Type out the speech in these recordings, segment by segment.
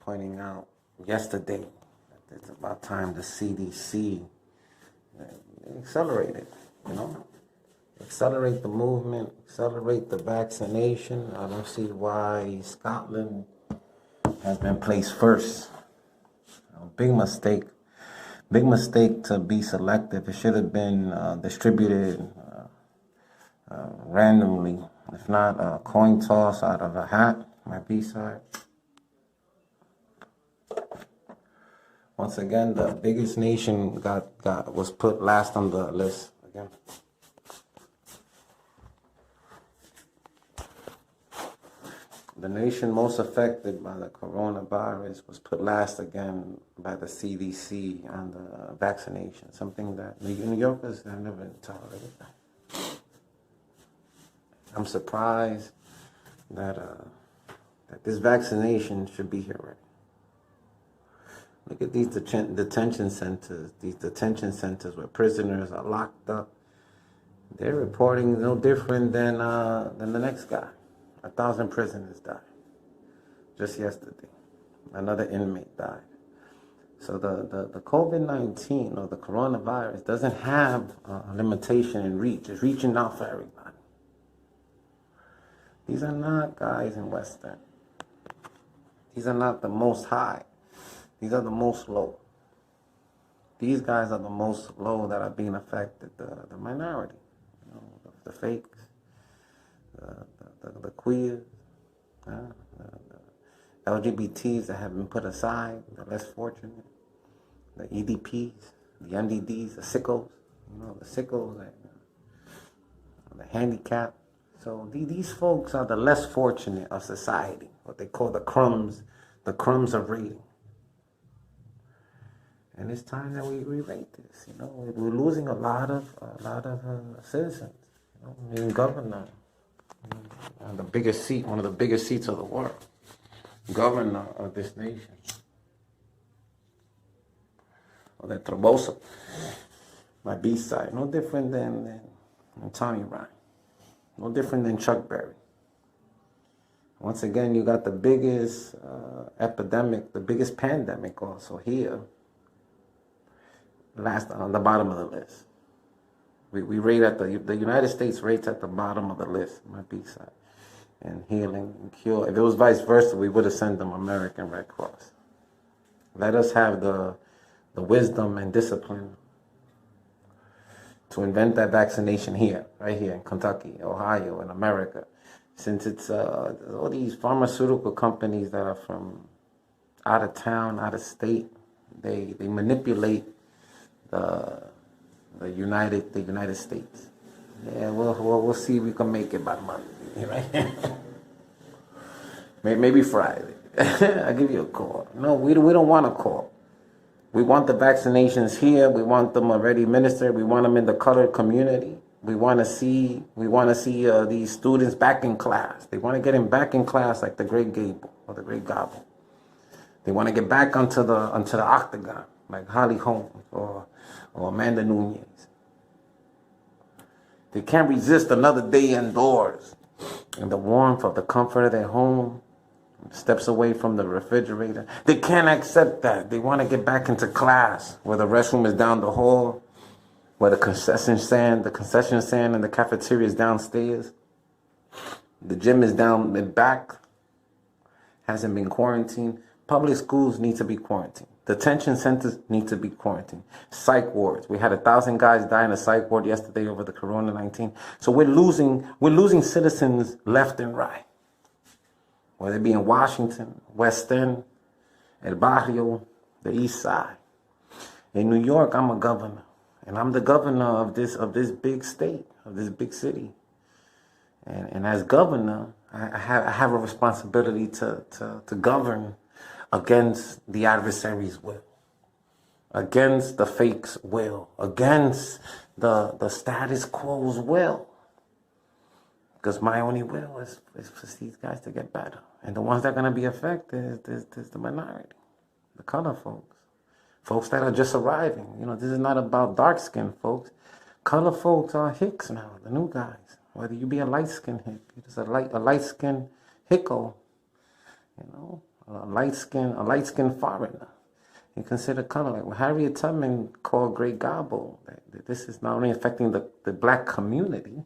pointing out yesterday that it's about time the CDC accelerate it, accelerate the movement, accelerate the vaccination. I don't see why Scotland has been placed first. Big mistake to be selective. It should have been distributed randomly, if not a coin toss out of a hat. My B-side. Once again, the biggest nation was put last on the list again. The nation most affected by the coronavirus was put last again by the CDC on the vaccination, something that New Yorkers have never tolerated. I'm surprised that this vaccination should be here already. Look at these detention centers where prisoners are locked up. They're reporting no different than the next guy. 1,000 prisoners died just yesterday. Another inmate died. So the COVID-19 or the coronavirus doesn't have a limitation in reach. It's reaching out for everybody. These are not guys in Western. These are not the most high. These are the most low. These guys are the most low that are being affected, the minority, the fakes, the queers, the LGBTs that have been put aside, the less fortunate, the EDPs, the MDDs, the sickos, the sickos, the handicapped. So these folks are the less fortunate of society, what they call the crumbs of rating. And it's time that we rewrite this. We're losing a lot of citizens. Being governor, on the biggest seat, one of the biggest seats of the world, governor of this nation. Or that Traboso, my B-side, no different than Tommy Ryan, no different than Chuck Berry. Once again, you got the biggest epidemic, the biggest pandemic also here, last on the bottom of the list. We rate at the United States rates at the bottom of the list, my B-side, and healing and cure. If it was vice versa, we would have sent them American Red Cross. Let us have the wisdom and discipline to invent that vaccination here, right here in Kentucky, Ohio, in America. Since it's all these pharmaceutical companies that are from out of town, out of state, they manipulate the United States. Yeah, we'll see if we can make it by Monday, right? Maybe Friday. I'll give you a call. No, we don't want a call. We want the vaccinations here. We want them already administered. We want them in the colored community. We want to see these students back in class. They want to get them back in class like the Great Gable or the Great Gobble. They want to get back onto the octagon like Holly Holmes or Amanda Nunez. They can't resist another day indoors in the warmth of the comfort of their home, steps away from the refrigerator. They can't accept that. They want to get back into class where the restroom is down the hall, where the concession stand and the cafeteria is downstairs. The gym is down in back, hasn't been quarantined. Public schools need to be quarantined. Detention centers need to be quarantined. Psych wards. We had 1,000 guys die in a psych ward yesterday over the Corona-19. So we're losing citizens left and right. Whether it be in Washington, West End, El Barrio, the East Side. In New York, I'm a governor. And I'm the governor of this big state, of this big city. And as governor, I have a responsibility to govern against the adversary's will, against the fake's will, against the status quo's will. Because my only will is for these guys to get better. And the ones that are going to be affected is the minority, the color folks that are just arriving. This is not about dark-skinned folks. Color folks are hicks now, the new guys. Whether you be a light-skinned hick, you're just a light-skinned hicko, a light-skinned foreigner. And consider color. Like when Harriet Tubman called Great Gobble, that this is not only affecting the black community,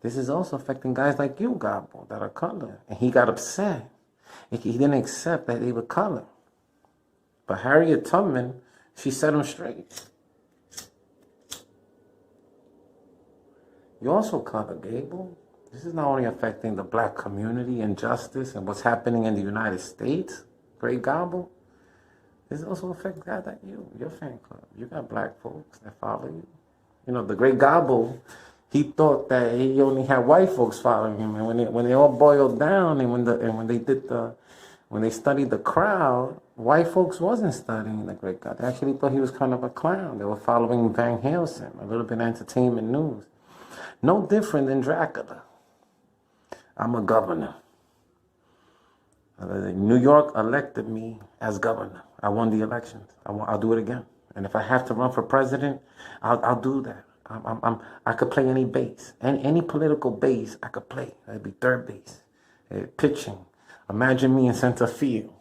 this is also affecting guys like you, Gobble, that are colored. And he got upset. He didn't accept that they were colored. But Harriet Tubman, she set him straight. You also colored, Gable. This is not only affecting the black community, injustice, and what's happening in the United States, Great Gobble. This also affects guys like you, your fan club. You got black folks that follow you. You know, the Great Gobble, he thought that he only had white folks following him, and when they all boiled down, and when they studied the crowd, white folks wasn't studying the Great Gobble. They actually thought he was kind of a clown. They were following Van Helsing, a little bit of entertainment news. No different than Dracula. I'm a governor. New York elected me as governor. I won the elections. I'll do it again. And if I have to run for president, I'll do that. I could play any base, any political base I could play. I'd be third base, pitching. Imagine me in center field.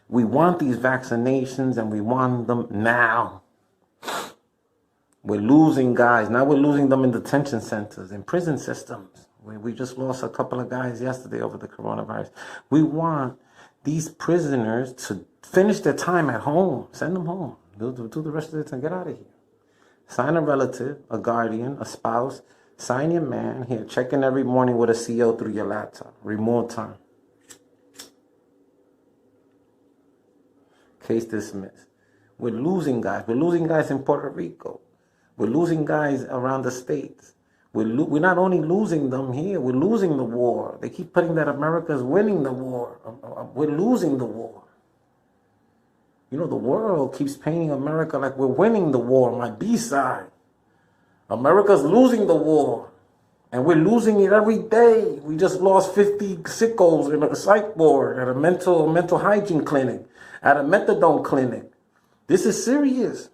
We want these vaccinations, and we want them now. We're losing guys. Now we're losing them in detention centers, in prison systems. We just lost a couple of guys yesterday over the coronavirus. We want these prisoners to finish their time at home. Send them home. Do the rest of the time. Get out of here. Sign a relative, a guardian, a spouse. Sign your man here. Check in every morning with a CO through your laptop. Remote time. Case dismissed. We're losing guys. We're losing guys in Puerto Rico. We're losing guys around the states. We're not only losing them here, we're losing the war. They keep putting that America's winning the war. We're losing the war. You know, the world keeps painting America like we're winning the war, my B-side. America's losing the war. And we're losing it every day. We just lost 50 sickos in a psych ward, at a mental hygiene clinic, at a methadone clinic. This is serious.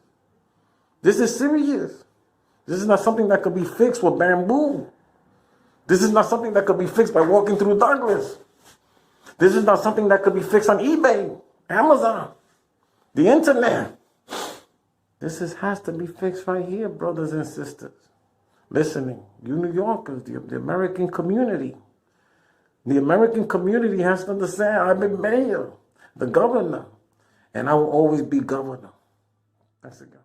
This is serious. This is not something that could be fixed with bamboo. This is not something that could be fixed by walking through Douglas. This is not something that could be fixed on eBay, Amazon, the internet. This has to be fixed right here, brothers and sisters. Listening, you New Yorkers, the American community. The American community has to understand I've been mayor, the governor, and I will always be governor. That's it, guys.